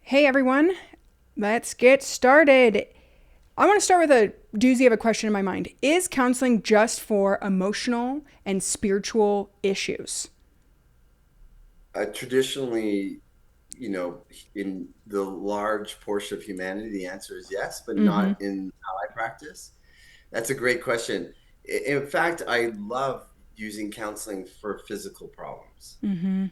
Hey everyone, let's get started. I want to start with a doozy of a question in my mind. Is counseling just for emotional and spiritual issues? Traditionally, in the large portion of humanity, the answer is yes, but Mm-hmm. not in how I practice. That's a great question. In fact, I love using counseling for physical problems. Mm-hmm.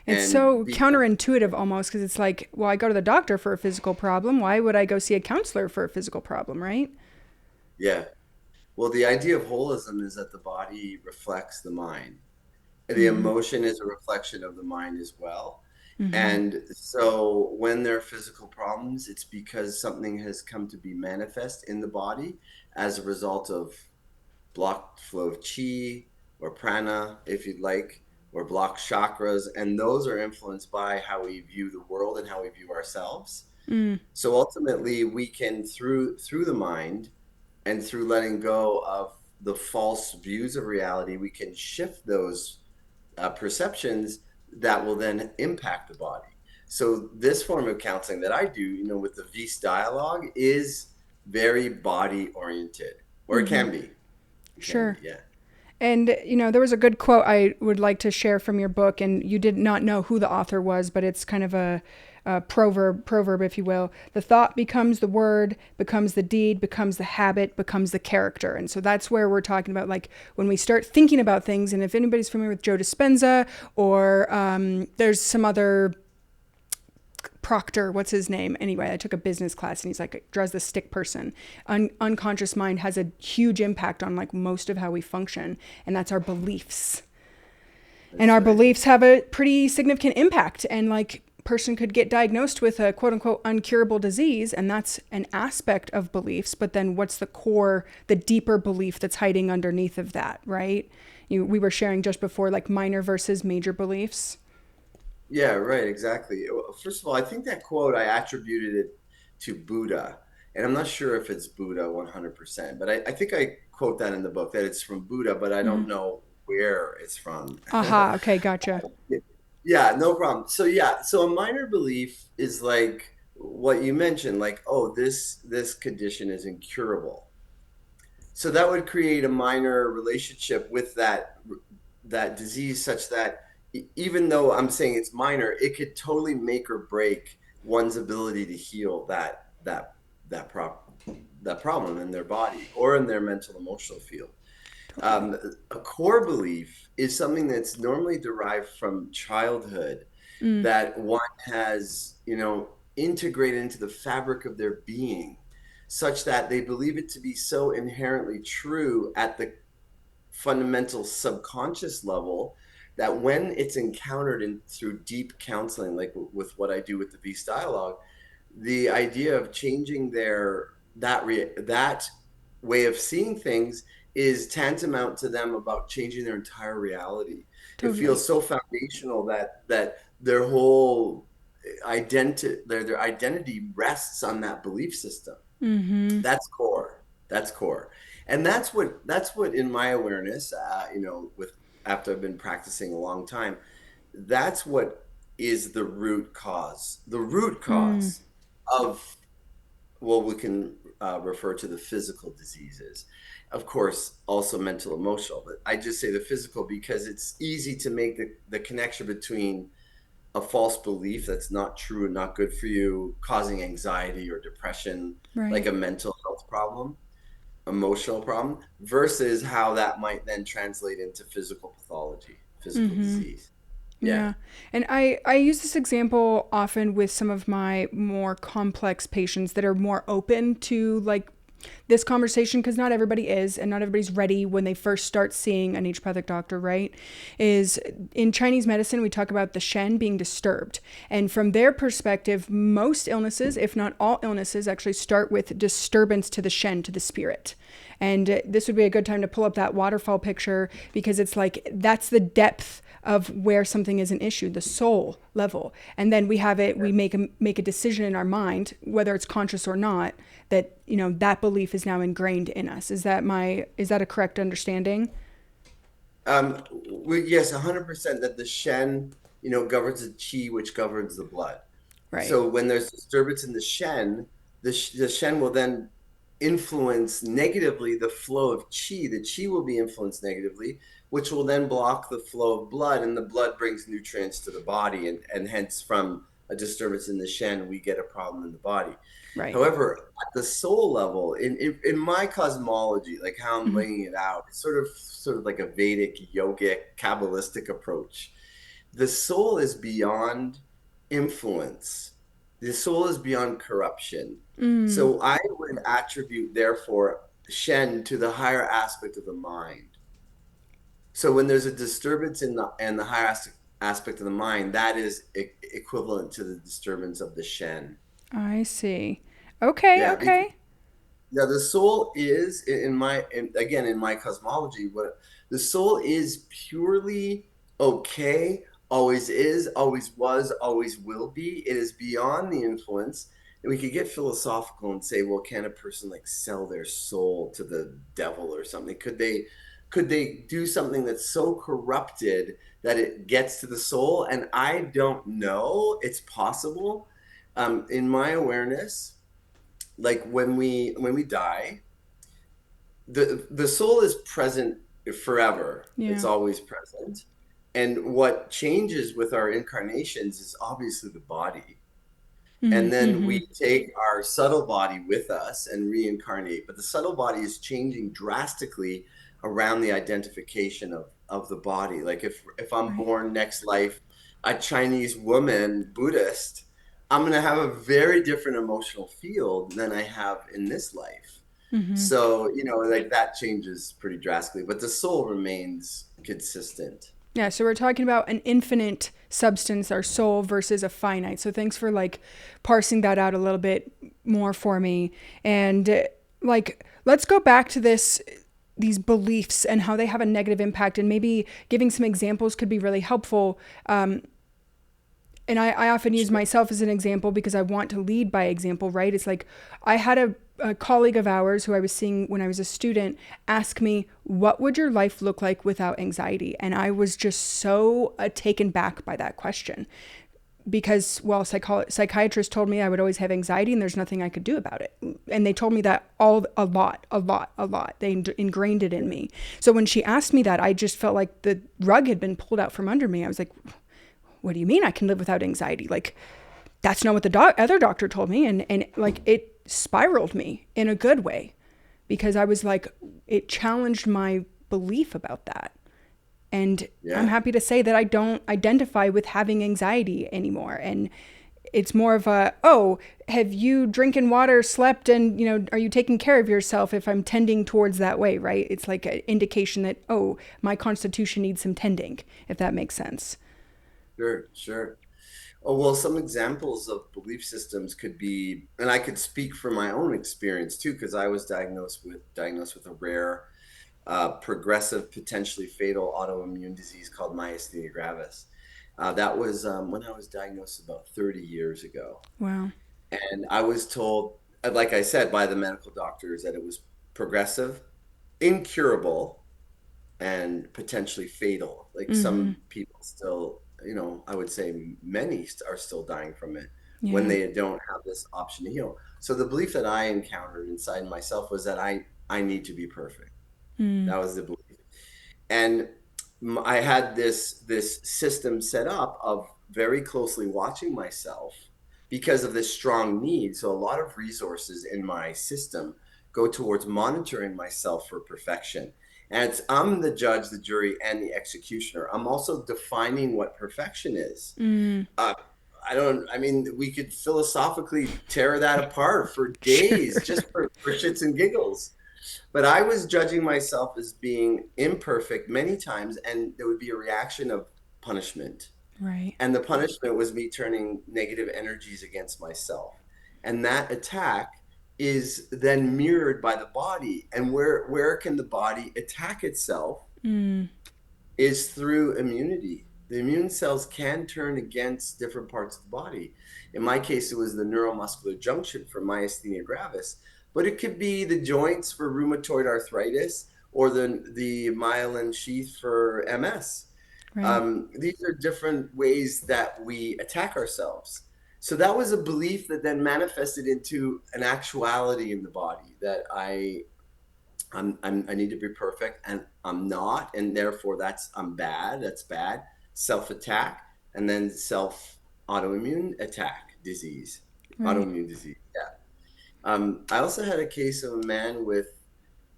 It's And so because, counterintuitive almost because it's like, well, I go to the doctor for a physical problem. Why would I go see a counselor for a physical problem, right? yeah, well, the idea of holism is that the body reflects the mind. The Mm-hmm. emotion is a reflection of the mind as well. Mm-hmm. And so when there are physical problems, it's because something has come to be manifest in the body as a result of blocked flow of chi or prana, if you'd like, or blocked chakras. And those are influenced by how we view the world and how we view ourselves. Mm. So ultimately, we can through the mind and through letting go of the false views of reality, we can shift those perceptions that will then impact the body. So this form of counseling that I do, with the Vis Dialogue, is very body oriented, or it Mm-hmm. can be. It can be, Sure. yeah. And, there was a good quote I would like to share from your book, and you did not know who the author was, but it's kind of a proverb, if you will. The thought becomes the word, becomes the deed, becomes the habit, becomes the character. And so that's where we're talking about, like, when we start thinking about things, and if anybody's familiar with Joe Dispenza, or there's some other Proctor, what's his name? Anyway, I took a business class and he's like, draws the stick person. Unconscious mind has a huge impact on like most of how we function, and that's our beliefs. And That's our right. beliefs have a pretty significant impact. And like, person could get diagnosed with a quote unquote uncurable disease, and that's an aspect of beliefs. But then what's the core, the deeper belief that's hiding underneath of that, right? We were sharing just before, like minor versus major beliefs. Yeah, right, exactly. First of all, I think that quote I attributed it to Buddha, and I'm not sure if it's Buddha 100%, but I think I quote that in the book that it's from Buddha, but I Mm-hmm. don't know where it's from. Aha. Okay. Gotcha. Yeah, no problem. So yeah, so a minor belief is like what you mentioned, like, oh, this condition is incurable. So that would create a minor relationship with that disease such that even though I'm saying it's minor, it could totally make or break one's ability to heal that that problem in their body or in their mental emotional field. Totally. Um, a core belief is something that's normally derived from childhood Mm. that one has, integrated into the fabric of their being, such that they believe it to be so inherently true at the fundamental subconscious level that when it's encountered through deep counseling, like with what I do with the Beast Dialogue, the idea of changing that way of seeing things is tantamount to them about changing their entire reality. It Totally. feels so foundational that their whole their identity rests on that belief system. Mm-hmm. That's core. That's core. And that's what in my awareness, with after I've been practicing a long time, that's what is the root cause. The root Mm. cause of, well, we can refer to the physical diseases. Of course, also mental, emotional, but I just say the physical because it's easy to make the connection between a false belief that's not true and not good for you, causing anxiety or depression, like Right. a mental health problem, emotional problem, versus how that might then translate into physical pathology, physical Mm-hmm. disease. Yeah. Yeah. And I use this example often with some of my more complex patients that are more open to like this conversation, because not everybody is, and not everybody's ready when they first start seeing a naturopathic doctor, right? Is in Chinese medicine, we talk about the Shen being disturbed. And from their perspective, most illnesses, if not all illnesses, actually start with disturbance to the Shen, to the spirit. And this would be a good time to pull up that waterfall picture, because it's like that's the depth of where something is an issue, the soul level. And then we have it, we make a decision in our mind, whether it's conscious or not, that, that belief is now ingrained in us. Is that a correct understanding? Yes, 100% that the Shen, governs the Qi, which governs the blood. Right. So when there's disturbance in the Shen, the Shen will then influence negatively the flow of qi. The qi will be influenced negatively, which will then block the flow of blood, and the blood brings nutrients to the body, and hence from a disturbance in the Shen, we get a problem in the body. Right. However, at the soul level, in my cosmology, like how I'm Hmm. laying it out, it's sort of like a Vedic, yogic, Kabbalistic approach. The soul is beyond influence. The soul is beyond corruption. Mm, So I would attribute, therefore, Shen to the higher aspect of the mind. So when there's a disturbance in the higher aspect of the mind, that is equivalent to the disturbance of the Shen. I see. Okay, Yeah, because okay. yeah, the soul is again in my cosmology, what the soul is purely okay, always is, always was, always will be. It is beyond the influence. And we could get philosophical and say, well, can a person like sell their soul to the devil or something? Could they do something that's so corrupted that it gets to the soul? And I don't know. It's possible. In my awareness, like when we die, the soul is present forever. It's Yeah. always present. And what changes with our incarnations is obviously the body. And then Mm-hmm. we take our subtle body with us and reincarnate. But the subtle body is changing drastically around the identification of the body. Like if I'm Right. born next life a Chinese woman, Buddhist, I'm going to have a very different emotional field than I have in this life. Mm-hmm. So, like that changes pretty drastically, but the soul remains consistent. Yeah, so we're talking about an infinite substance, our soul, versus a finite. So thanks for like parsing that out a little bit more for me. And like, let's go back to these beliefs and how they have a negative impact, and maybe giving some examples could be really helpful. And I often use Sure. myself as an example because I want to lead by example, right? It's like I had a colleague of ours who I was seeing when I was a student ask me, what would your life look like without anxiety? And I was just so taken back by that question because, well, psychiatrists told me I would always have anxiety and there's nothing I could do about it. And they told me that a lot, a lot, a lot. They ingrained it in me. So when she asked me that, I just felt like the rug had been pulled out from under me. I was like, what do you mean I can live without anxiety? Like, that's not what the other doctor told me. And like, it spiraled me in a good way because I was like, it challenged my belief about that. And I'm Yeah. happy to say that I don't identify with having anxiety anymore. And it's more of a, oh, have you drinking water, slept, and, are you taking care of yourself if I'm tending towards that way, right? It's like an indication that, oh, my constitution needs some tending, if that makes sense. Sure, sure. Oh, well, some examples of belief systems could be, and I could speak from my own experience too, because I was diagnosed with a rare, progressive, potentially fatal autoimmune disease called myasthenia gravis. That was when I was diagnosed about 30 years ago. Wow. And I was told, like I said, by the medical doctors that it was progressive, incurable, and potentially fatal. Like Mm-hmm. some people still, I would say many are still dying from it when Yeah. they don't have this option to heal. So the belief that I encountered inside myself was that I need to be perfect. Mm. That was the belief. And I had this system set up of very closely watching myself because of this strong need. So a lot of resources in my system go towards monitoring myself for perfection. And I'm the judge, the jury, and the executioner. I'm also defining what perfection is. Mm. Uh, I mean, we could philosophically tear that apart for days Sure. just for shits and giggles. But I was judging myself as being imperfect many times, and there would be a reaction of punishment. Right. And the punishment was me turning negative energies against myself. And that attack is then mirrored by the body. And where can the body attack itself Mm. is through immunity. The immune cells can turn against different parts of the body. In my case, it was the neuromuscular junction for myasthenia gravis, but it could be the joints for rheumatoid arthritis or the myelin sheath for MS. Right. These are different ways that we attack ourselves. So that was a belief that then manifested into an actuality in the body that I need to be perfect and I'm not, and therefore I'm bad. That's bad. Self attack, and then self autoimmune attack disease, Right. autoimmune disease. Yeah. I also had a case of a man with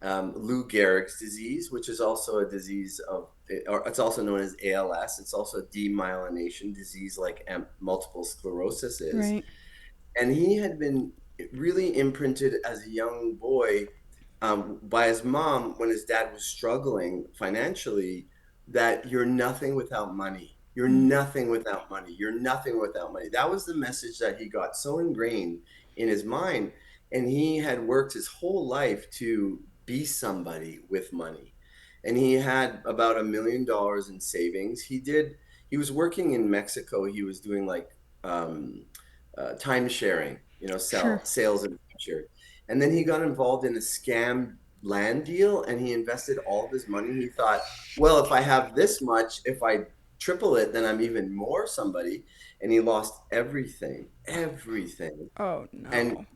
Lou Gehrig's disease, which is also a disease of, or it's also known as ALS. It's also a demyelination disease, like multiple sclerosis is. Right. And he had been really imprinted as a young boy by his mom when his dad was struggling financially, that you're nothing without money. You're Mm. nothing without money. You're nothing without money. That was the message that he got so ingrained in his mind. And he had worked his whole life to be somebody with money. And he had about $1 million in savings. He was working in Mexico. He was doing like time sharing, Sure. sales and timeshare. And then he got involved in a scam land deal and he invested all of his money. He thought, well, if I have this much, if I triple it, then I'm even more somebody. And he lost everything, everything. Oh And no.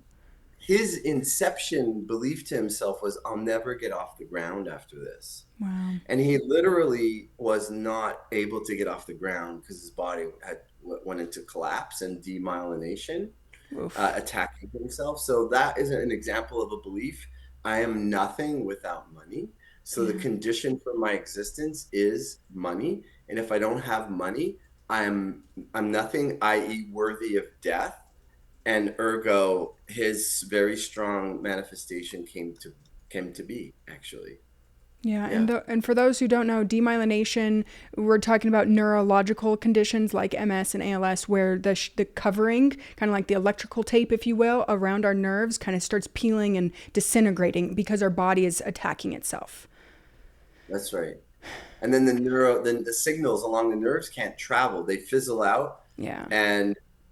his inception belief to himself was, I'll never get off the ground after this. Wow. And he literally was not able to get off the ground because his body had went into collapse and demyelination, Oof. attacking himself. So that is an example of a belief. I am nothing without money. So the Yeah. condition for my existence is money. And if I don't have money, I'm I'm nothing, i.e., worthy of death. And ergo, his very strong manifestation came to be, actually. Yeah, Yeah. and for those who don't know, demyelination, we're talking about neurological conditions like MS and ALS, where the covering, kind of like the electrical tape, if you will, around our nerves, kind of starts peeling and disintegrating because our body is attacking itself. That's right. And then then the signals along the nerves can't travel. They fizzle out, Yeah,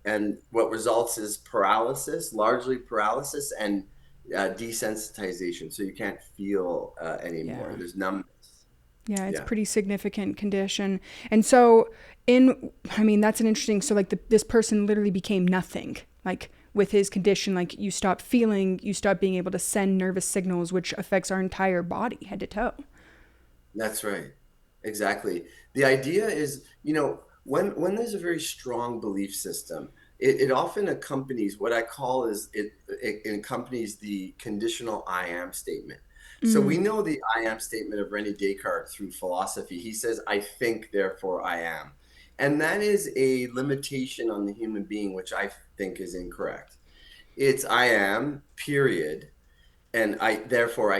and what results is paralysis, largely paralysis and desensitization. So you can't feel anymore. yeah. There's numbness. Yeah, it's a Yeah. pretty significant condition. And so I mean, that's an interesting, so like this person literally became nothing. Like with his condition, like you stop feeling, you stop being able to send nervous signals, which affects our entire body, head to toe. That's right. Exactly. The idea is, when there's a very strong belief system, it often accompanies what I call is it accompanies the conditional I am statement. So Mm, we know the I am statement of Rene Descartes through philosophy. He says, I think, therefore I am. And that is a limitation on the human being, which I think is incorrect. It's I am, period, and I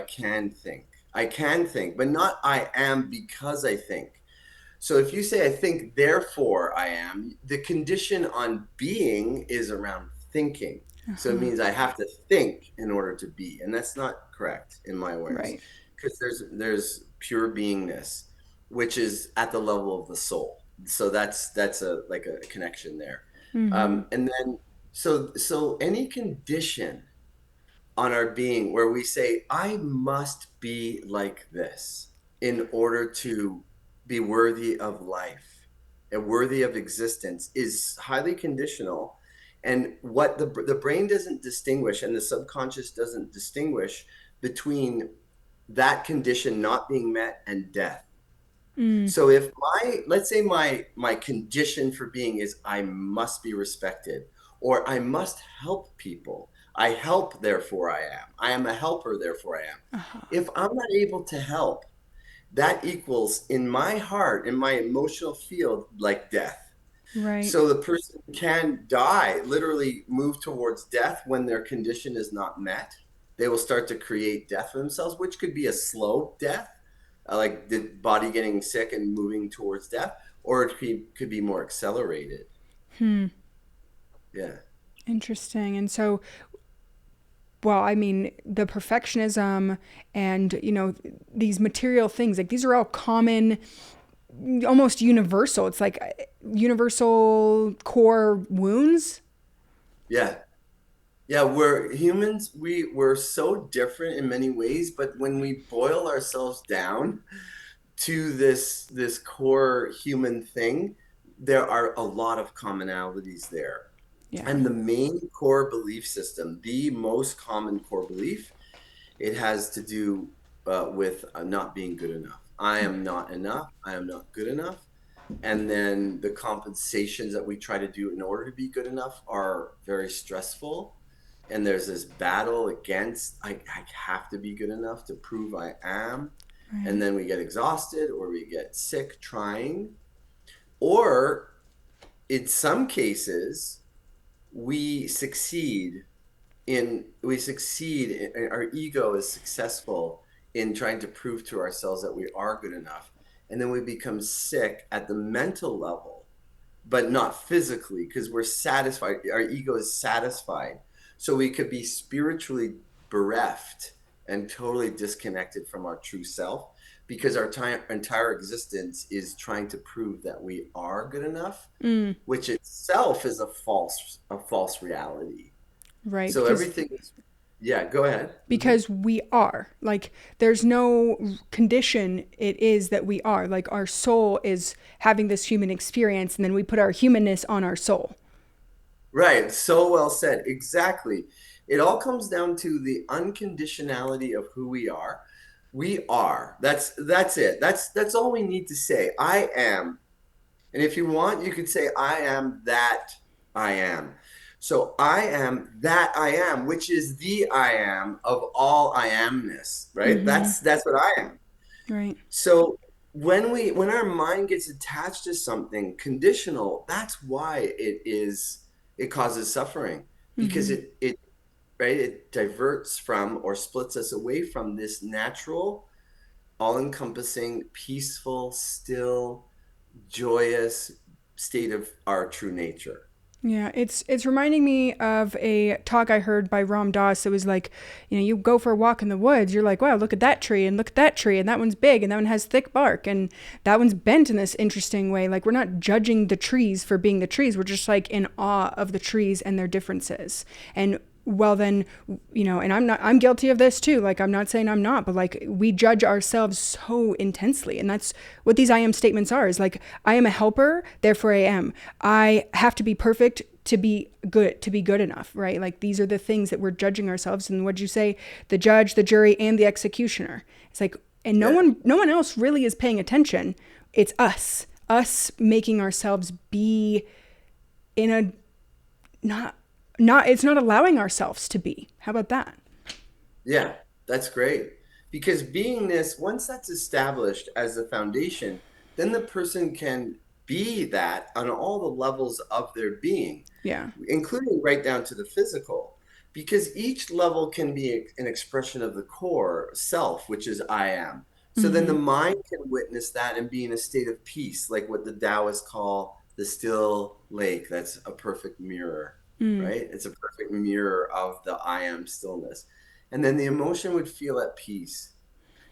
can think. I can think, but not I am because I think. So if you say I think, therefore I am, the condition on being is around thinking. So it means I have to think in order to be, and that's not correct in my awareness, right. because there's pure beingness, which is at the level of the soul. So that's a like a connection there, Mm-hmm. and then so any condition on our being where we say, I must be like this in order to be worthy of life and worthy of existence is highly conditional. And what the brain doesn't distinguish and the subconscious doesn't distinguish between that condition not being met and death. Mm, So if let's say my condition for being is I must be respected or I must help people. I help, therefore I am. I am a helper, therefore I am. If I'm not able to help, that equals in my heart, in my emotional field, like death. right. So the person can die, literally move towards death when their condition is not met. They will start to create death for themselves, which could be a slow death, like the body getting sick and moving towards death, or could be more accelerated. Hmm. Yeah. Interesting. And so, well, I mean, the perfectionism and, these material things, like these are all common, almost universal. It's like universal core wounds. Yeah. Yeah, we're humans, we're so different in many ways, but when we boil ourselves down to this core human thing, there are a lot of commonalities there. Yeah. And the main core belief system, the most common core belief, it has to do with not being good enough. I am not enough. I am not good enough. And then the compensations that we try to do in order to be good enough are very stressful. And there's this battle against, I have to be good enough to prove I am. And Right. then we get exhausted or we get sick trying. Or in some cases, we succeed our ego is successful in trying to prove to ourselves that we are good enough, and then we become sick at the mental level but not physically because we're satisfied, our ego is satisfied, so we could be spiritually bereft and totally disconnected from our true self because our entire existence is trying to prove that we are good enough, Mm, which itself is a false reality. right. So everything is, yeah, go ahead. Because we are. Like, there's no condition it is that we are. Like, our soul is having this human experience, and then we put our humanness on our soul. Right, so well said. Exactly. It all comes down to the unconditionality of who we are. We are. That's it. That's all we need to say. I am. And if you want, you could say I am that I am. So I am that I am, which is the I am of all I amness, right? Mm-hmm. That's what I am. Right. So when our mind gets attached to something conditional, that's why it causes suffering because Mm-hmm. it right, it diverts from or splits us away from this natural, all-encompassing, peaceful, still, joyous state of our true nature. Yeah, it's reminding me of a talk I heard by Ram Dass. It was like, you go for a walk in the woods. You're like, wow, look at that tree and look at that tree, and that one's big and that one has thick bark and that one's bent in this interesting way. Like, we're not judging the trees for being the trees. We're just like in awe of the trees and their differences. And well then, and I'm guilty of this too. Like, I'm not saying I'm not, but like, we judge ourselves so intensely, and that's what these I am statements are. Is like, I am a helper, therefore I am. I have to be perfect to be good enough, right? Like, these are the things that we're judging ourselves. And what'd you say? The judge, the jury, and the executioner. It's like, and no Yeah. one no one else really is paying attention. It's us making ourselves be in a not it's not allowing ourselves to be. How about that? Yeah, that's great. Because beingness, once that's established as the foundation, then the person can be that on all the levels of their being, Yeah. including right down to the physical. Because each level can be an expression of the core self, which is I am. So then the Mm-hmm. mind can witness that and be in a state of peace, like what the Taoists call the still lake. That's a perfect mirror, Mm. right? It's a perfect mirror of the I am stillness. And then the emotion would feel at peace.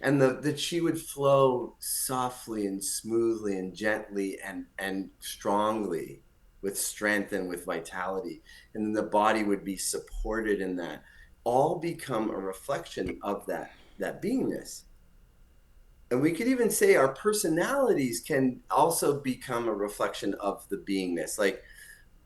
And the chi would flow softly and smoothly and gently and strongly with strength and with vitality. And then the body would be supported in that. All become a reflection of that beingness. And we could even say our personalities can also become a reflection of the beingness. Like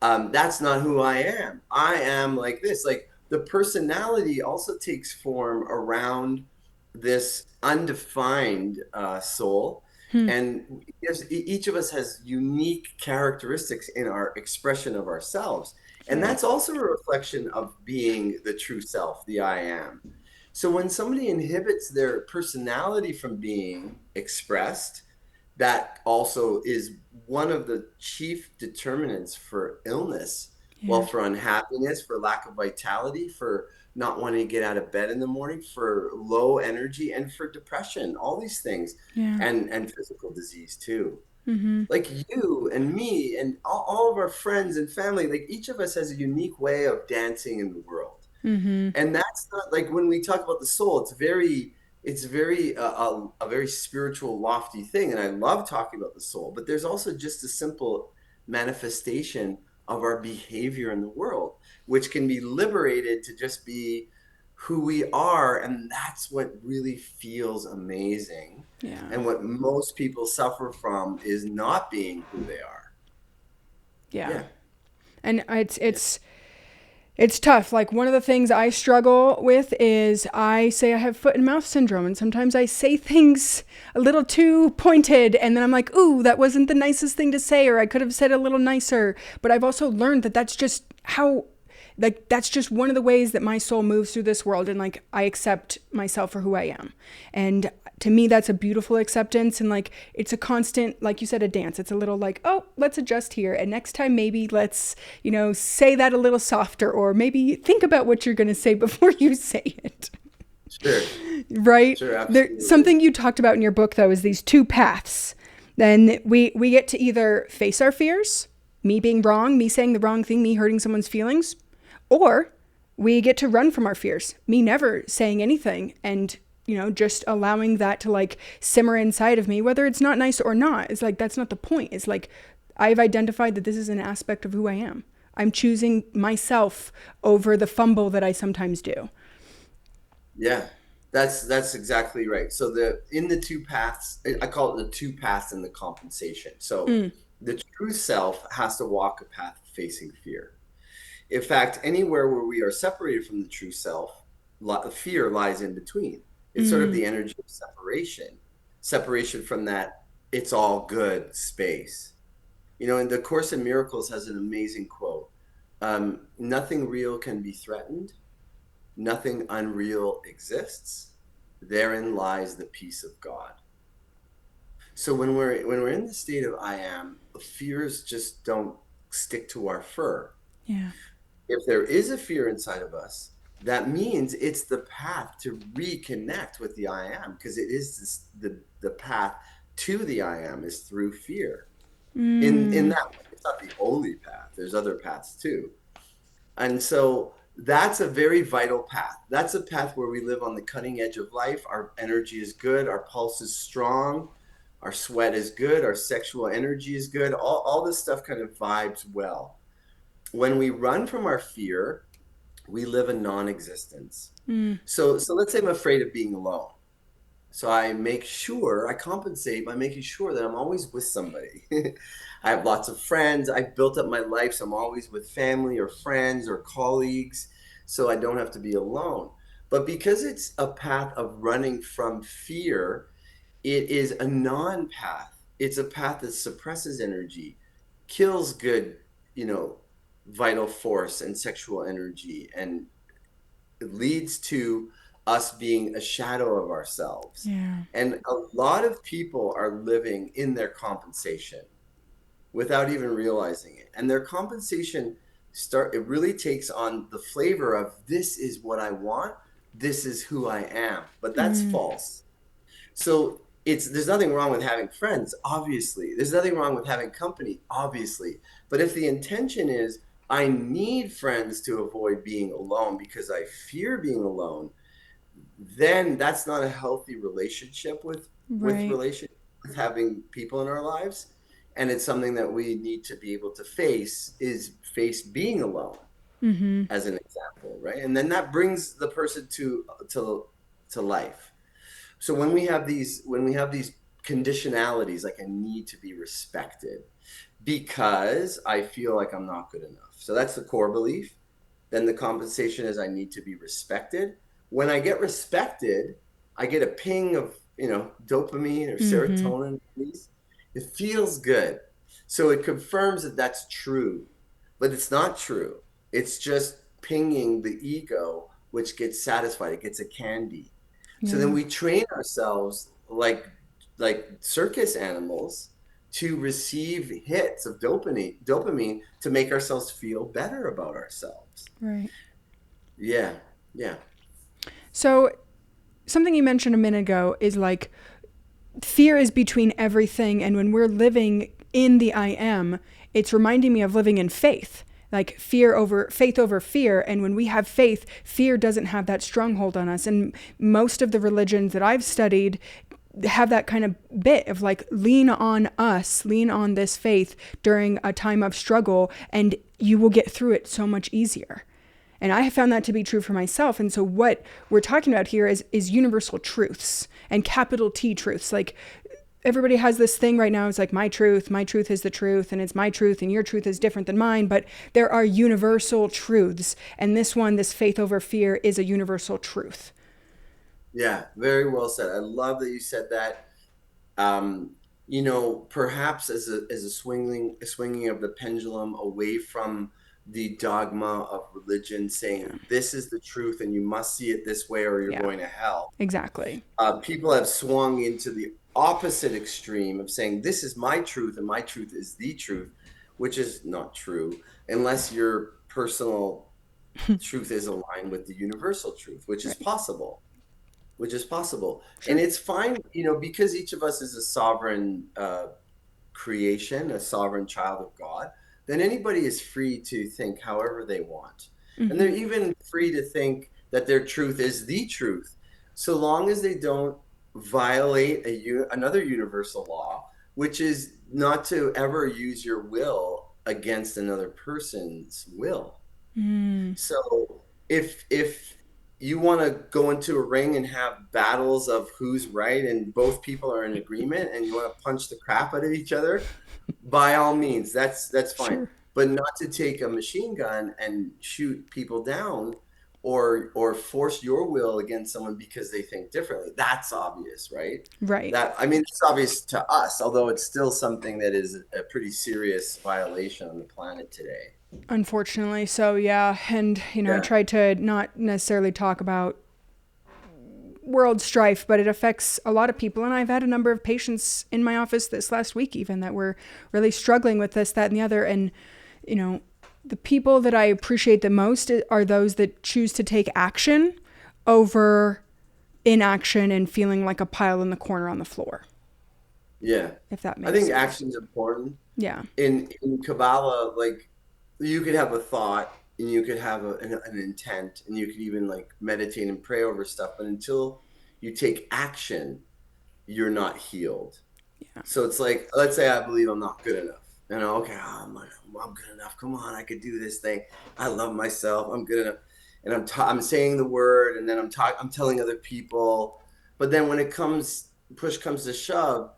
that's not who I am. I am like this. Like the personality also takes form around this undefined soul. Hmm. And each of us has unique characteristics in our expression of ourselves. And Right. that's also a reflection of being the true self, the I am. So when somebody inhibits their personality from being expressed, that also is one of the chief determinants for illness. Well, Yeah. for unhappiness, for lack of vitality, for not wanting to get out of bed in the morning, for low energy, and for depression, all these things, Yeah. and physical disease too. Mm-hmm. Like you and me and all of our friends and family, like each of us has a unique way of dancing in the world. Mm-hmm. And that's not like when we talk about the soul, it's very a very spiritual, lofty thing, and I love talking about the soul. But there's also just a simple manifestation of our behavior in the world, which can be liberated to just be who we are, and that's what really feels amazing. Yeah. And what most people suffer from is not being who they are. Yeah. Yeah. And it's tough. Like, one of the things I struggle with is I say I have foot and mouth syndrome, and sometimes I say things a little too pointed, and then I'm like, ooh, that wasn't the nicest thing to say, or I could have said a little nicer. But I've also learned that that's just how, like, that's just one of the ways that my soul moves through this world, and like, I accept myself for who I am. And to me, that's a beautiful acceptance. And like, it's a constant, like you said, a dance. It's a little like, oh, let's adjust here. And next time, maybe let's, say that a little softer, or maybe think about what you're going to say before you say it. Sure. Right? Sure, absolutely. Something you talked about in your book, though, is these two paths. Then we get to either face our fears, me being wrong, me saying the wrong thing, me hurting someone's feelings, or we get to run from our fears, me never saying anything, and just allowing that to like simmer inside of me, whether it's not nice or not. It's like, that's not the point. It's like, I've identified that this is an aspect of who I am. I'm choosing myself over the fumble that I sometimes do. Yeah, that's exactly right. So in the two paths, I call it the two paths in the compensation. So the true self has to walk a path facing fear. In fact, anywhere where we are separated from the true self, fear lies in between. It's sort of the energy of separation from that it's all good space. And the Course in Miracles has an amazing quote. Nothing real can be threatened. Nothing unreal exists. Therein lies the peace of God. So when we're in the state of I am, the fears just don't stick to our fur. Yeah. If there is a fear inside of us, that means it's the path to reconnect with the I am, because it is the path to the I am is through fear. In that way, it's not the only path. There's other paths too. And so that's a very vital path. That's a path where we live on the cutting edge of life. Our energy is good. Our pulse is strong. Our sweat is good. Our sexual energy is good. All this stuff kind of vibes well. When we run from our fear, we live in non-existence. So let's say I'm afraid of being alone. So I compensate by making sure that I'm always with somebody. I have lots of friends. I've built up my life, so I'm always with family or friends or colleagues, so I don't have to be alone. But because it's a path of running from fear, it is a non-path. It's a path that suppresses energy, kills good, vital force and sexual energy, and it leads to us being a shadow of ourselves. Yeah. And a lot of people are living in their compensation without even realizing it. And their compensation it really takes on the flavor of, this is what I want, this is who I am. But that's false. So there's nothing wrong with having friends, obviously. There's nothing wrong with having company, obviously. But if the intention is, I need friends to avoid being alone because I fear being alone, then that's not a healthy relationship with having people in our lives. And it's something that we need to be able to face being alone, as an example, right? And then that brings the person to life. So when we have these conditionalities, like I need to be respected because I feel like I'm not good enough. So that's the core belief. Then the compensation is I need to be respected. When I get respected, I get a ping of, dopamine or serotonin. It feels good. So it confirms that that's true, but it's not true. It's just pinging the ego, which gets satisfied. It gets a candy. So then we train ourselves like circus animals to receive hits of dopamine to make ourselves feel better about ourselves. Right. Yeah. So something you mentioned a minute ago is like, fear is between everything. And when we're living in the I am, it's reminding me of living in faith, like faith over fear. And when we have faith, fear doesn't have that stronghold on us. And most of the religions that I've studied have that kind of bit of like, lean on this faith during a time of struggle, and you will get through it so much easier. And I have found that to be true for myself. And so what we're talking about here is universal truths and capital T truths. Like, everybody has this thing right now. It's like my truth is the truth, and it's my truth, and your truth is different than mine. But there are universal truths, and this one, this faith over fear, is a universal truth. Yeah, very well said. I love that you said that. Um, perhaps as a swinging of the pendulum away from the dogma of religion, Yeah. saying this is the truth and you must see it this way or you're Yeah. going to hell. Exactly. People have swung into the opposite extreme of saying this is my truth and my truth is the truth, which is not true unless your personal truth is aligned with the universal truth, which is Right. possible. Which is possible. And Sure. it's fine, because each of us is a sovereign creation, a sovereign child of God, then anybody is free to think however they want. And they're Mm-hmm. even free to think that their truth is the truth, so long as they don't violate another universal law, which is not to ever use your will against another person's will. Mm. So if you want to go into a ring and have battles of who's right and both people are in agreement and you want to punch the crap out of each other, by all means, that's fine. Sure. But not to take a machine gun and shoot people down or force your will against someone because they think differently. That's obvious, right? Right. That I mean, it's obvious to us, although it's still something that is a pretty serious violation on the planet today. Unfortunately, so yeah. And, I Yeah. tried to not necessarily talk about world strife, but it affects a lot of people. And I've had a number of patients in my office this last week, even that were really struggling with this, that, and the other. And, you know, the people that I appreciate the most are those that choose to take action over inaction and feeling like a pile in the corner on the floor, Yeah. if that I makes think sense. action's important. Yeah. In Kabbalah, like you could have a thought and you could have an intent and you could even like meditate and pray over stuff, but until you take action, you're not healed. Yeah. So it's like, let's say I believe I'm not good enough. Okay, I'm good enough. Come on, I could do this thing. I love myself. I'm good enough. And I'm saying the word, and then I'm telling other people. But then when push comes to shove,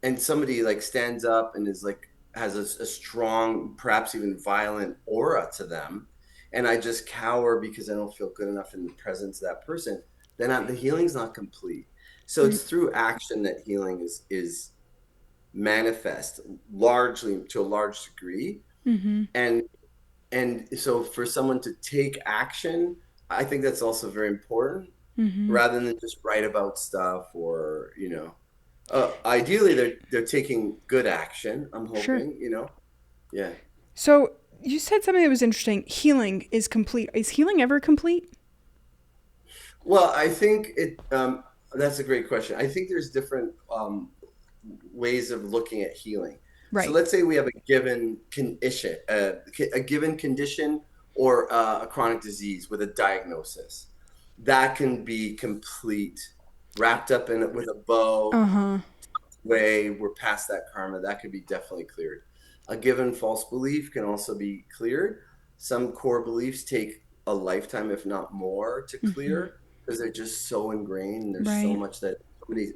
and somebody like stands up and is like has a strong, perhaps even violent aura to them, and I just cower because I don't feel good enough in the presence of that person, then the healing's not complete. So Right. it's through action that healing is manifest largely to a large degree. Mm-hmm. And and so for someone to take action, I think that's also very important, Mm-hmm. rather than just write about stuff or ideally they're taking good action, I'm Sure. hoping. Yeah. So you said something that was interesting. Healing is complete. Is healing ever complete? Well, I think that's a great question. I think there's different ways of looking at healing. So Right. let's say we have a given condition or a chronic disease with a diagnosis that can be complete, wrapped up in it with a bow. Uh huh. Way we're past that karma, that could be definitely cleared. A given false belief can also be cleared. Some core beliefs take a lifetime, if not more, to Mm-hmm. clear because they're just so ingrained. And there's Right.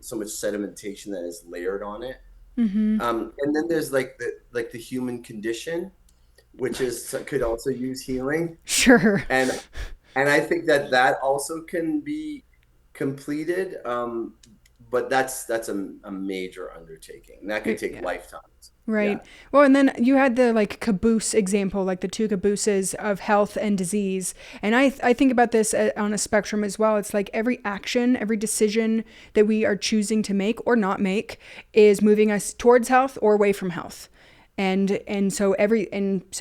so much sedimentation that is layered on it. Mm-hmm. And then there's like the human condition, which could also use healing. Sure. And I think that also can be completed, but that's a major undertaking. That could take Yeah. lifetimes. Yeah. Right. Well, and then you had the like caboose example, like the two cabooses of health and disease. And I think about this on a spectrum as well. It's like every action, every decision that we are choosing to make or not make is moving us towards health or away from health. And so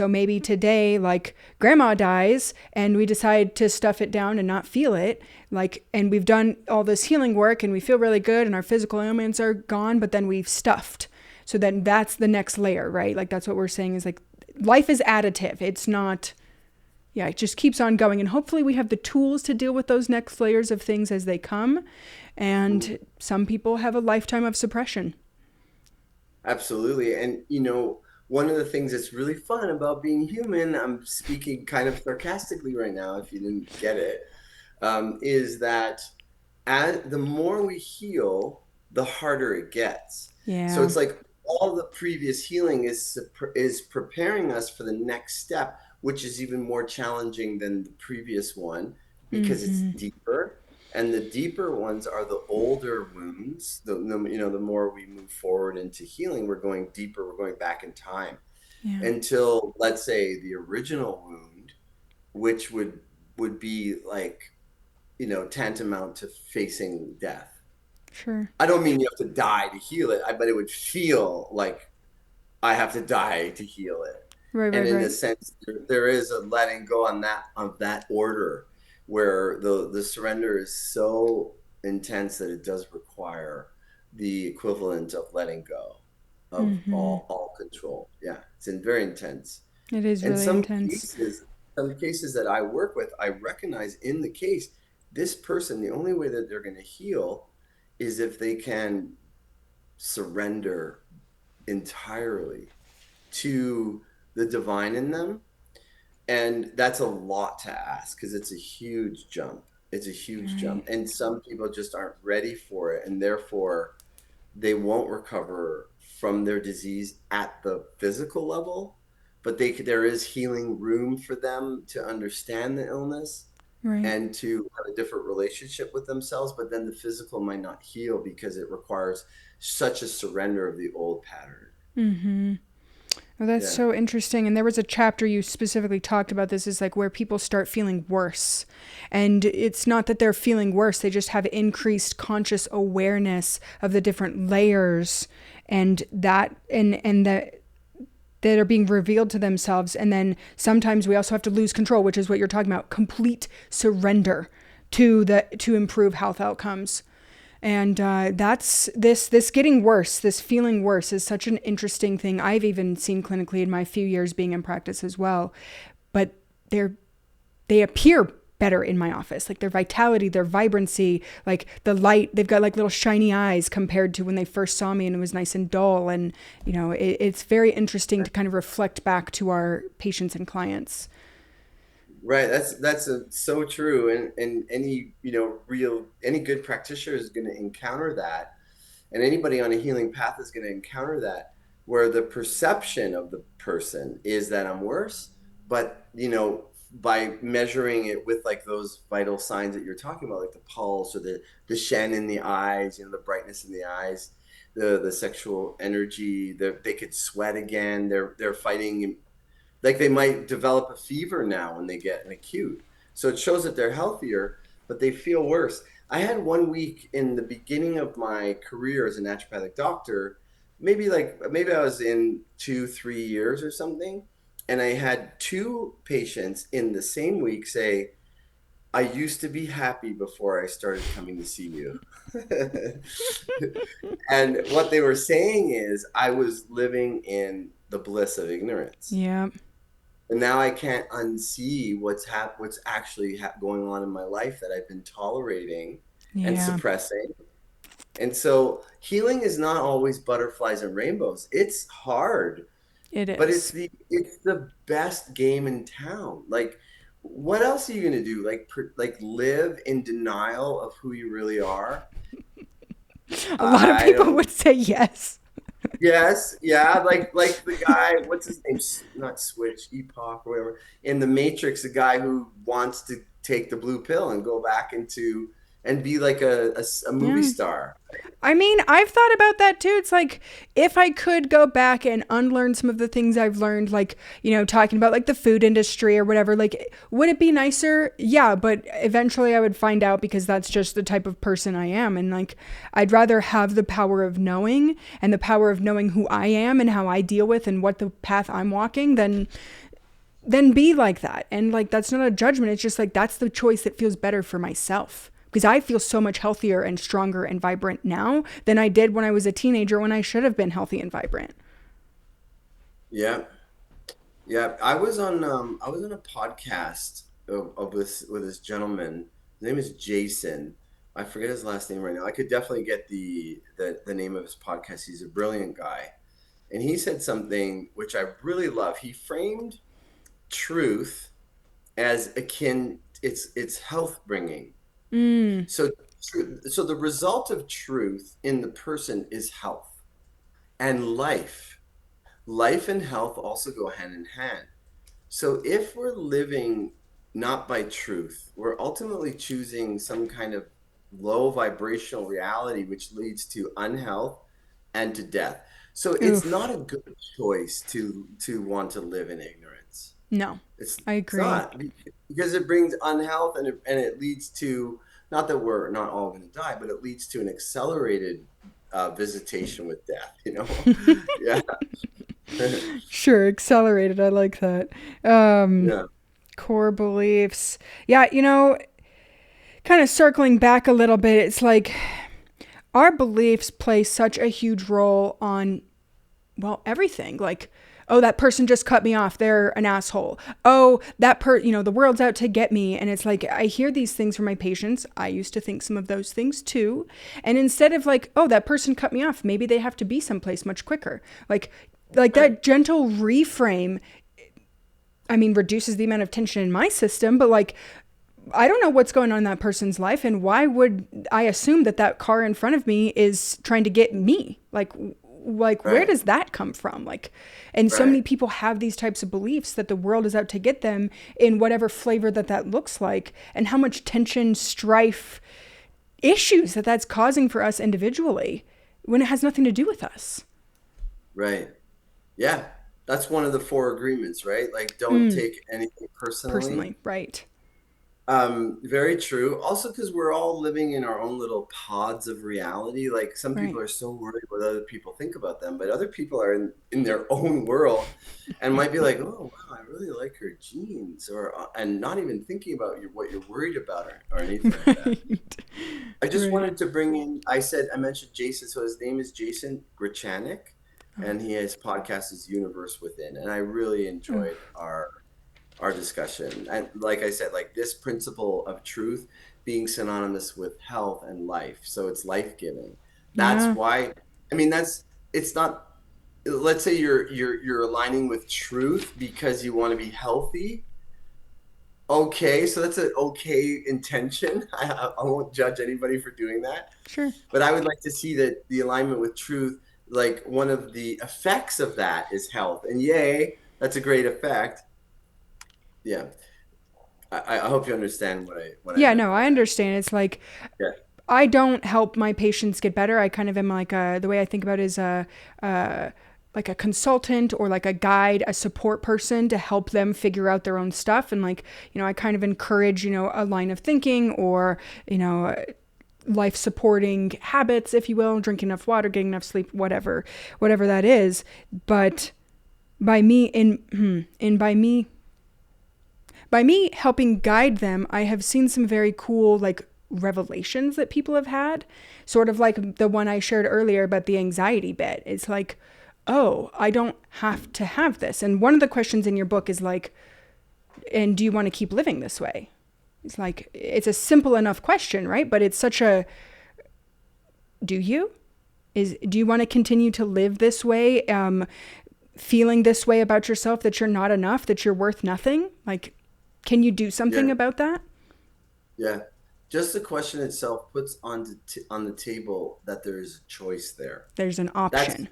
maybe today, like, grandma dies and we decide to stuff it down and not feel it, like, and we've done all this healing work and we feel really good and our physical ailments are gone, but then we've stuffed. So then that's the next layer, right? Like, that's what we're saying is like life is additive. It's not, yeah, it just keeps on going. And hopefully we have the tools to deal with those next layers of things as they come. And some people have a lifetime of suppression. Absolutely. And one of the things that's really fun about being human, I'm speaking kind of sarcastically right now, if you didn't get it, is that the more we heal, the harder it gets. So Yeah. it's like all the previous healing is preparing us for the next step, which is even more challenging than the previous one because it's Mm-hmm. deeper. And the deeper ones are the older wounds. The more we move forward into healing, we're going deeper, we're going back in time Yeah. until, let's say, the original wound, which would be like, tantamount to facing death. Sure. I don't mean you have to die to heal it, but it would feel like I have to die to heal it. Right, And right, in a right. sense, there is a letting go on that of that order where the surrender is so intense that it does require the equivalent of letting go of Mm-hmm. all control. Yeah, very intense. It is And really intense. some cases that I work with, I recognize in the case, this person, the only way that they're going to heal is if they can surrender entirely to the divine in them. And that's a lot to ask because it's a huge jump. It's a huge Right. jump. And some people just aren't ready for it. And therefore, they won't recover from their disease at the physical level. But there is healing room for them to understand the illness Right. and to have a different relationship with themselves. But then the physical might not heal because it requires such a surrender of the old pattern. Mm-hmm. Well, that's Yeah. so interesting. And there was a chapter you specifically talked about this is like where people start feeling worse. And it's not that they're feeling worse, they just have increased conscious awareness of the different layers and that are being revealed to themselves. And then sometimes we also have to lose control, which is what you're talking about, complete surrender to improve health outcomes. And that's this getting worse, this feeling worse is such an interesting thing. I've even seen clinically in my few years being in practice as well. But they're they appear better in my office, like their vitality, their vibrancy, like the light. They've got like little shiny eyes compared to when they first saw me and it was nice and dull. And it's very interesting to kind of reflect back to our patients and clients. Right. So true. And any, any good practitioner is going to encounter that. And anybody on a healing path is going to encounter that where the perception of the person is that I'm worse, but by measuring it with like those vital signs that you're talking about, like the pulse or the shen in the eyes, the brightness in the eyes, the sexual energy, they could sweat again. They're fighting, like they might develop a fever now when they get an acute. So it shows that they're healthier, but they feel worse. I had one week in the beginning of my career as a naturopathic doctor, maybe I was in 2, 3 years or something, and I had two patients in the same week say, I used to be happy before I started coming to see you. And what they were saying is I was living in the bliss of ignorance. Yeah. And now I can't unsee what's actually going on in my life that I've been tolerating and Yeah. suppressing. And so healing is not always butterflies and rainbows. It's hard, It but is. it's the best game in town. Like, what else are you gonna do? Like live in denial of who you really are? A lot of I people don't. would say yes. Yes, yeah, like the guy, what's his name? Not Switch, Epoch or whatever. In the Matrix, the guy who wants to take the blue pill and go back into and be like a movie Yeah. star. I mean, I've thought about that too. It's like if I could go back and unlearn some of the things I've learned, like, talking about like the food industry or whatever, like, would it be nicer? Yeah, but eventually I would find out because that's just the type of person I am. And like, I'd rather have the power of knowing and the power of knowing who I am and how I deal with and what the path I'm walking than be like that. And like, that's not a judgment. It's just like, that's the choice that feels better for myself because I feel so much healthier and stronger and vibrant now than I did when I was a teenager when I should have been healthy and vibrant. Yeah, yeah. I was on a podcast of with this gentleman. His name is Jason. I forget his last name right now. I could definitely get the name of his podcast. He's a brilliant guy. And he said something which I really love. He framed truth as akin, it's health bringing. Mm, So so the result of truth in the person is health. and life and health also go hand in hand. So if we're living not by truth, we're ultimately choosing some kind of low vibrational reality, which leads to unhealth and to death. So it's not Oof. a good choice to want to live in ignorance. No, It's I it's agree. not because it brings unhealth and it leads to, not that we're not all going to die, but it leads to an accelerated visitation with death. Yeah, Sure, accelerated. I like that. Um, yeah, core beliefs. Yeah, kind of circling back a little bit, it's like our beliefs play such a huge role on, well, everything. Like, oh, that person just cut me off. They're an asshole. Oh, the world's out to get me. And it's like, I hear these things from my patients. I used to think some of those things too. And instead of like, oh, that person cut me off, maybe they have to be someplace much quicker. Like right, that gentle reframe, I mean, reduces the amount of tension in my system, but like, I don't know what's going on in that person's life, and why would I assume that that car in front of me is trying to get me? Like where right, does that come from? Like, and so many right. people have these types of beliefs that the world is out to get them in whatever flavor that looks like, and how much tension, strife, issues that's causing for us individually when it has nothing to do with us Right. Yeah. That's one of the four agreements, right? Like, don't take anything personally. personally, right? Very true. Also, because we're all living in our own little pods of reality. Like, some people Right. are so worried what other people think about them, but other people are in their own world and might be like, "Oh, wow, I really like her jeans," or and not even thinking about what you're worried about, or anything like that. Right. I just Right. wanted to bring in, I mentioned Jason, so his name is Jason Grichanik, and his podcast is Universe Within. And I really Oh, enjoyed our discussion. And like I said, like this principle of truth being synonymous with health and life. So it's life-giving. That's yeah, why, I mean, it's not, let's say you're aligning with truth because you want to be healthy. Okay, so that's an okay intention. I won't judge anybody for doing that. sure. But I would like to see that the alignment with truth, like one of the effects of that is health. And yay, that's a great effect. Yeah. I hope you understand what I Yeah, meant no, by I that. understand. It's like Yeah. I don't help my patients get better. I kind of am like the way I think about it is like a consultant or like a guide, a support person to help them figure out their own stuff. And like, I kind of encourage, a line of thinking or, life supporting habits, if you will, drinking enough water, getting enough sleep, whatever that is. But by me in by me helping guide them, I have seen some very cool like revelations that people have had, sort of like the one I shared earlier about the anxiety bit. It's like, oh, I don't have to have this. And one of the questions in your book is like, and do you want to keep living this way? It's like, it's a simple enough question, right? But it's such a, do you? Do you want to continue to live this way? Feeling this way about yourself, that you're not enough, that you're worth nothing? Like, can you do something Yeah. about that? Yeah. Just the question itself puts on the table that there is a choice there. There's an That's option.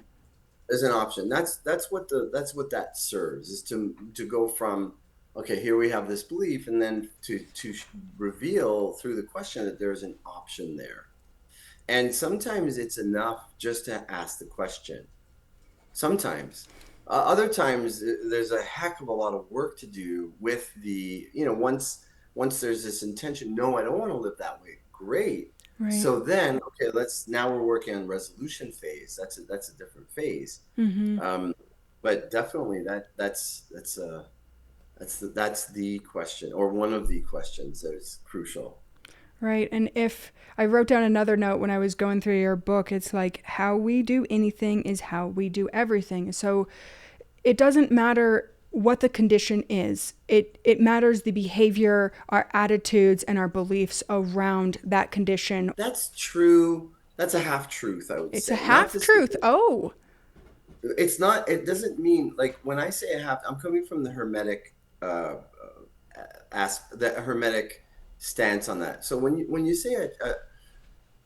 As an option. That's what that serves, is to go from, okay, here we have this belief, and then to reveal through the question that there's an option there. And sometimes it's enough just to ask the question. Sometimes. Other times there's a heck of a lot of work to do with once there's this intention, no, I don't want to live that way. Great. Right. So then, okay, now we're working on resolution phase. That's a different phase. Mm-hmm. Um, but definitely that's the question, or one of the questions that is crucial. Right. And if I wrote down another note when I was going through your book, it's like how we do anything is how we do everything. So it doesn't matter what the condition is. It matters the behavior, our attitudes, and our beliefs around that condition. That's true. That's a half truth, I would It's a say. Not half to say truth. Oh, it's not, it doesn't mean, like, when I say a half, I'm coming from the hermetic the hermetic stance on that. So when you say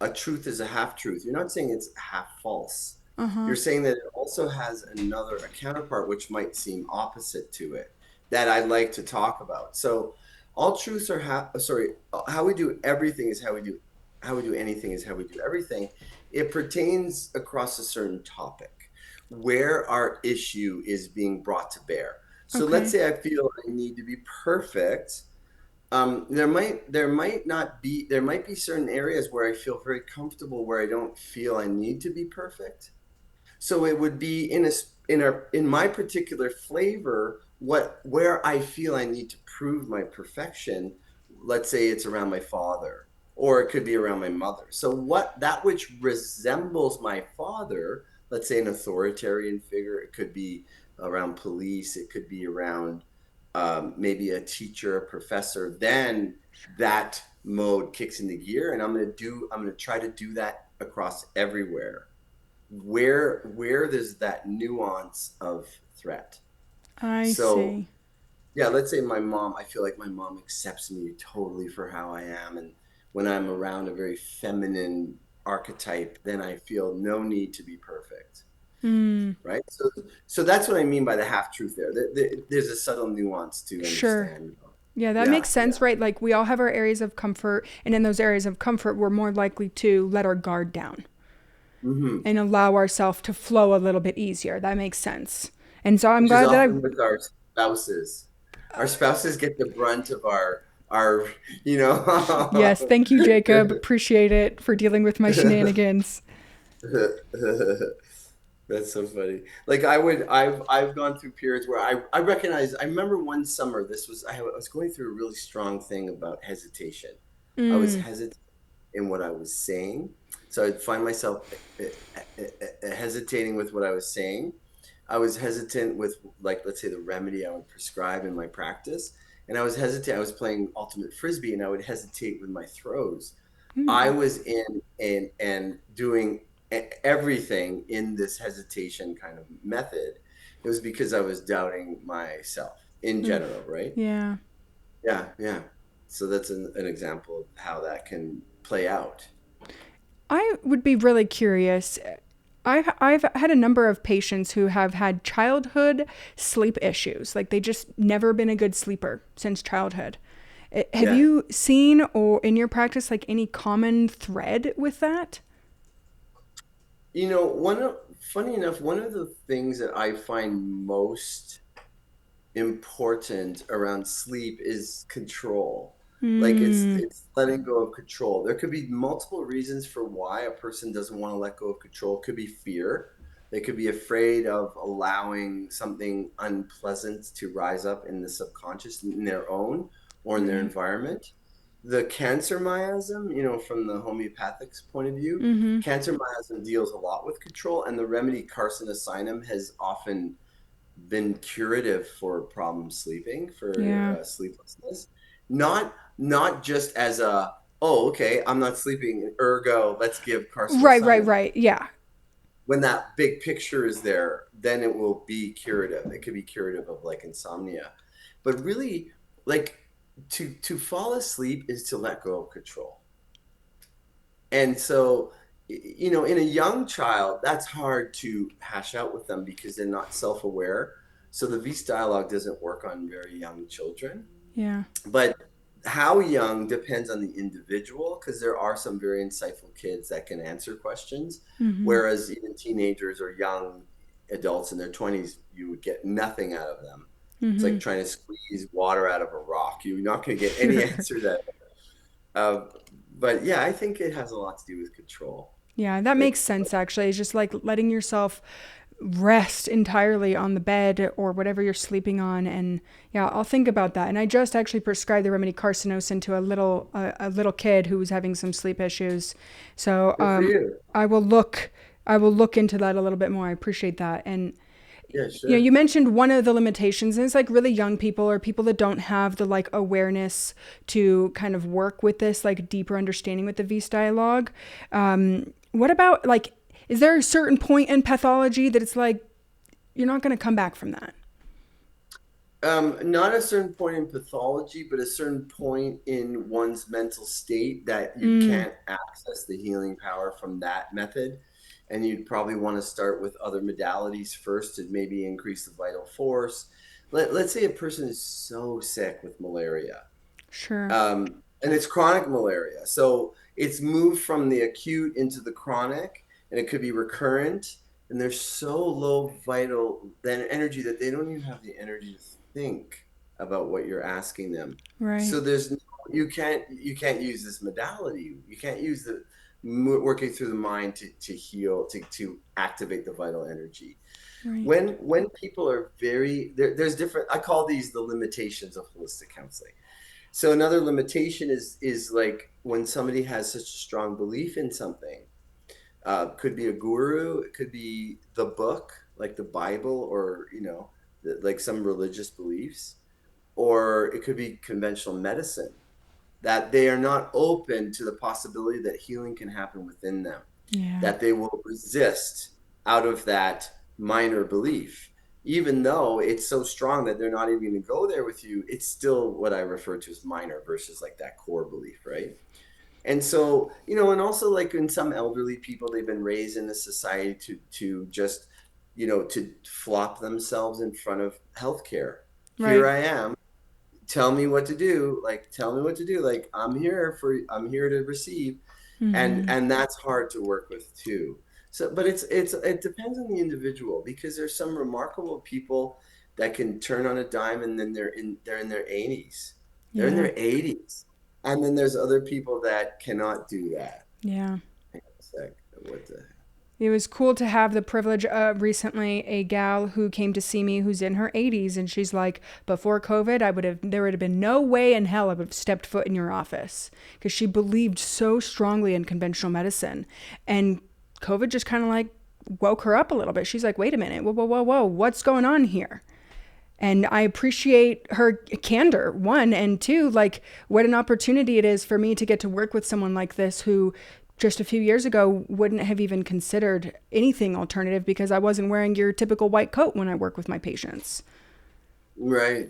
a truth is a half truth, you're not saying it's half false. Uh-huh. You're saying that it also has a counterpart which might seem opposite to it that I'd like to talk about. So all truths are how we do everything is how we do anything is how we do everything. It pertains across a certain topic where our issue is being brought to bear. So let's Okay. say I feel I need to be perfect. There might be certain areas where I feel very comfortable where I don't feel I need to be perfect. So it would be in my particular flavor, where I feel I need to prove my perfection. Let's say it's around my father, or it could be around my mother. So what that which resembles my father, let's say an authoritarian figure, it could be around police, it could be around maybe a teacher, a professor. Then that mode kicks into gear, and I'm gonna try to do that across everywhere where there's that nuance of threat. I So see. yeah, let's say my mom, I feel like my mom accepts me totally for how I am. And when I'm around a very feminine archetype, then I feel no need to be perfect. Mm, Right. So that's what I mean by the half truth there. There's a subtle nuance to sure. understand. Yeah, that Yeah, makes yeah. sense, right? Like we all have our areas of comfort, and in those areas of comfort, we're more likely to let our guard down Hmm. and allow ourselves to flow a little bit easier. That makes sense. And so I'm Which is glad that I often with our spouses. Our spouses get the brunt of our you yes, know. thank you, Jacob. Appreciate it for dealing with my shenanigans. That's so funny. Like I've gone through periods where I recognize. I remember one summer. I was going through a really strong thing about hesitation. I was Mm, hesitant in what I was saying, so I'd find myself hesitating with what I was saying. I was hesitant with, like, let's say, the remedy I would prescribe in my practice, and I was hesitant. I was playing ultimate frisbee, and I would hesitate with my throws. I mm, was in and doing everything in this hesitation kind of method. It was because I was doubting myself in general, oof. right? Yeah. Yeah, yeah. So that's an example of how that can play out. I would be really curious. I've had a number of patients who have had childhood sleep issues. Like they just never been a good sleeper since childhood. Have Yeah. you seen or in your practice like any common thread with that? Funny enough, one of the things that I find most important around sleep is control. Like Mm, it's letting go of control. There could be multiple reasons for why a person doesn't want to let go of control. It could be fear. They could be afraid of allowing something unpleasant to rise up in the subconscious in their own or in their right. environment. The cancer miasm, from the homeopathic point of view, Mm-hmm. cancer miasm deals a lot with control, and the remedy carcinosinum has often been curative for problem sleeping, for Yeah. sleeplessness. Not just as a, oh, okay, I'm not sleeping, ergo let's give Right, right, carcinosinum. right. Yeah. When that big picture is there, then it will be curative. It could be curative of, like, insomnia. But really, like, to fall asleep is to let go of control. And so, in a young child, that's hard to hash out with them because they're not self-aware. So the Vis Dialogue doesn't work on very young children. Yeah. But how young depends on the individual, because there are some very insightful kids that can answer questions, Mm-hmm. whereas even teenagers or young adults in their 20s, you would get nothing out of them. It's Mm-hmm. like trying to squeeze water out of a rock. You're not going to get any Sure. answer that. Uh, but yeah, I think it has a lot to do with control. Yeah, that Like, makes sense actually. It's just like letting yourself rest entirely on the bed or whatever you're sleeping on. And yeah, I'll think about that. And I just actually prescribed the remedy carcinosin to a little kid who was having some sleep issues. So good for you. I will look into that a little bit more. I appreciate that. And Yeah, you sure. mentioned one of the limitations, and it's like really young people or people that don't have the like awareness to kind of work with this like deeper understanding with the Vis dialogue. What about like, is there a certain point in pathology that it's like you're not going to come back from that? Not a certain point in pathology, but a certain point in one's mental state that you Mm, can't access the healing power from that method. and you'd probably want to start with other modalities first to maybe increase the vital force. Let's say a person is so sick with malaria, Sure. and it's chronic malaria. So it's moved from the acute into the chronic, and it could be recurrent. And they're so low vital then energy that they don't even have the energy to think about what you're asking them. Right. So there's no, you can't use this modality. You can't use the working through the mind to heal to activate the vital energy. Right. When people are there's different. I call these the limitations of holistic counseling. So another limitation is like when somebody has such a strong belief in something. Could be a guru, it could be the book, like the Bible, or like some religious beliefs, or it could be conventional medicine. That they are not open to the possibility that healing can happen within them. Yeah. That they will resist out of that minor belief. Even though it's so strong that they're not even going to go there with you, it's still what I refer to as minor versus like that core belief, right? And so, and also like in some elderly people, they've been raised in a society to just, to flop themselves in front of healthcare. Here Right. I am, tell me what to do, like tell me what to do, like I'm here to receive, Mm-hmm. and that's hard to work with too. So but it depends on the individual, because there's some remarkable people that can turn on a dime, and then they're in their 80s, they're in Yeah. their 80s, and then there's other people that cannot do that. Yeah. Hang on a sec. What the It was cool to have the privilege of recently a gal who came to see me who's in her 80s, and she's like, before COVID, there would have been no way in hell I would have stepped foot in your office, because she believed so strongly in conventional medicine. And COVID just kind of like woke her up a little bit. She's like, wait a minute, whoa, whoa, whoa, whoa, what's going on here? And I appreciate her candor, one, and two, like what an opportunity it is for me to get to work with someone like this who just a few years ago wouldn't have even considered anything alternative because I wasn't wearing your typical white coat when I work with my patients. Right.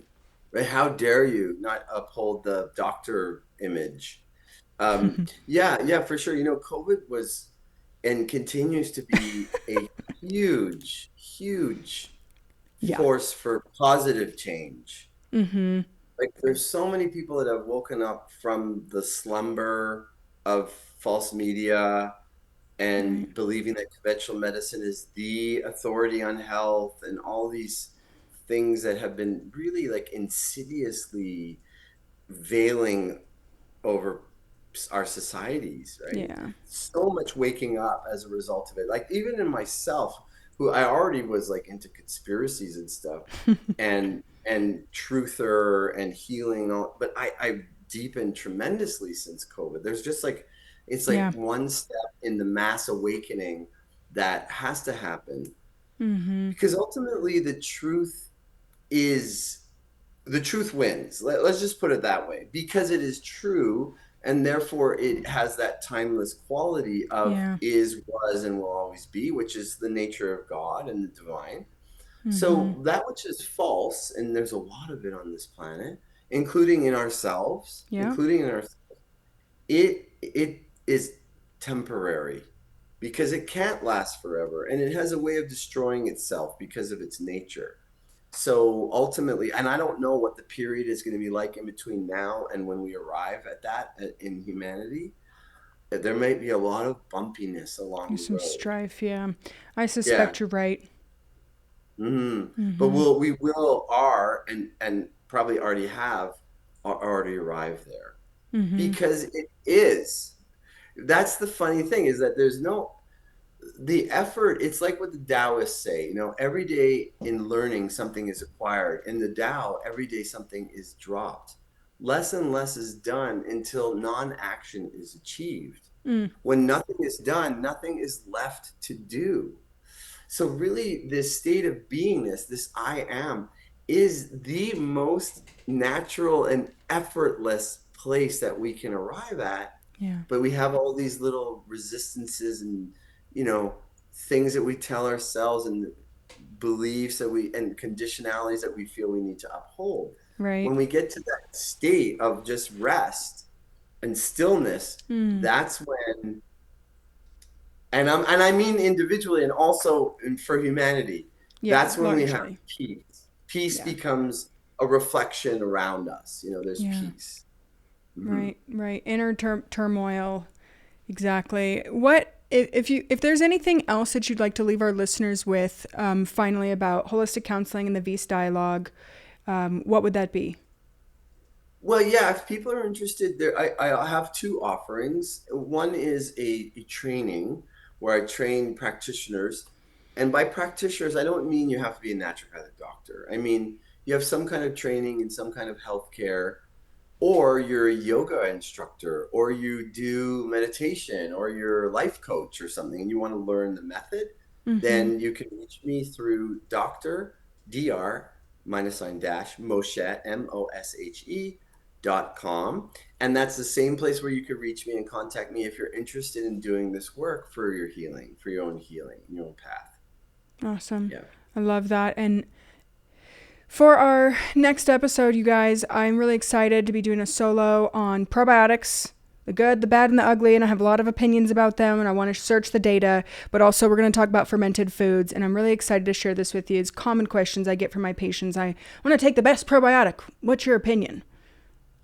Right. How dare you not uphold the doctor image? Yeah, yeah, for sure. COVID was and continues to be a huge, huge Yeah. force for positive change. Mm-hmm. Like there's so many people that have woken up from the slumber of false media Right. and believing that conventional medicine is the authority on health, and all these things that have been really like insidiously veiling over our societies, right? Yeah. So much waking up as a result of it. Like even in myself, who I already was like into conspiracies and stuff, and truther and healing, but I deepened tremendously since COVID. There's just like it's like Yeah. one step in the mass awakening that has to happen, Mm-hmm. because ultimately is the truth wins. Let's just put it that way, because it is true, and therefore it has that timeless quality of Yeah. is, was, and will always be, which is the nature of God and the divine. Mm-hmm. So that which is false, and there's a lot of it on this planet, including in ourselves, Yeah. it is temporary, because it can't last forever, and it has a way of destroying itself because of its nature. So ultimately, and I don't know what the period is going to be like in between now and when we arrive at that in humanity. There might be a lot of bumpiness along There's the some road. strife. Yeah. I Yeah. suspect you're right. But Mm-hmm. we will are and probably already have already arrived there, Mm-hmm. because it is. That's the funny thing, is that there's no the effort. It's like what the Taoists say, every day in learning something is acquired. In the Tao, every day something is dropped. Less and less is done until non-action is achieved. Mm. When nothing is done, nothing is left to do. So really, this state of beingness, this I am, is the most natural and effortless place that we can arrive at. Yeah. But we have all these little resistances and, you know, things that we tell ourselves, and beliefs that we and conditionalities that we feel we need to uphold. Right. When we get to that state of just rest and stillness, Mm. that's when And I mean individually and also for humanity. Yeah, That's when we have largely. peace. Peace Yeah. becomes a reflection around us. There's Yeah. peace. Hmm. Right, right. Inner turmoil. Exactly. What if there's anything else that you'd like to leave our listeners with, finally about holistic counseling and the Vis Dialogue, what would that be? Well, yeah, if people are interested, I have two offerings. One is a training where I train practitioners. And by practitioners, I don't mean you have to be a naturopathic doctor. I mean, you have some kind of training in some kind of healthcare, or you're a yoga instructor, or you do meditation, or you're a life coach or something, and you want to learn the method, Mm-hmm. then you can reach me through Dr. minus sign dash Moshe Moshe.com. And that's the same place where you could reach me and contact me if you're interested in doing this work for your healing, for your own healing, your own path. Awesome. Yeah. I love that. And for our next episode, you guys, I'm really excited to be doing a solo on probiotics, the good, the bad, and the ugly. And I have a lot of opinions about them, and I want to search the data. But also, we're going to talk about fermented foods. And I'm really excited to share this with you. It's common questions I get from my patients. I want to take the best probiotic. What's your opinion?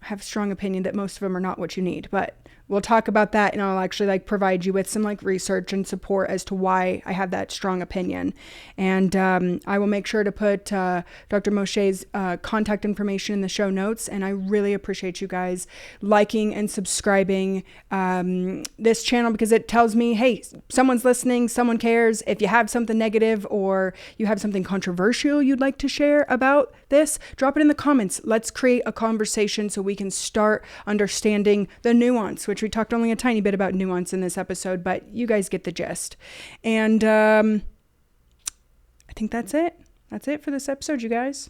I have a strong opinion that most of them are not what you need, but we'll talk about that, and I'll actually provide you with some research and support as to why I have that strong opinion. And I will make sure to put Dr. Moshe's contact information in the show notes. And I really appreciate you guys liking and subscribing this channel, because it tells me, hey, someone's listening, someone cares. If you have something negative or you have something controversial you'd like to share about this, drop it in the comments. Let's create a conversation so we can start understanding the nuance, which we talked only a tiny bit about nuance in this episode, but you guys get the gist. And I think that's it. That's it for this episode, you guys.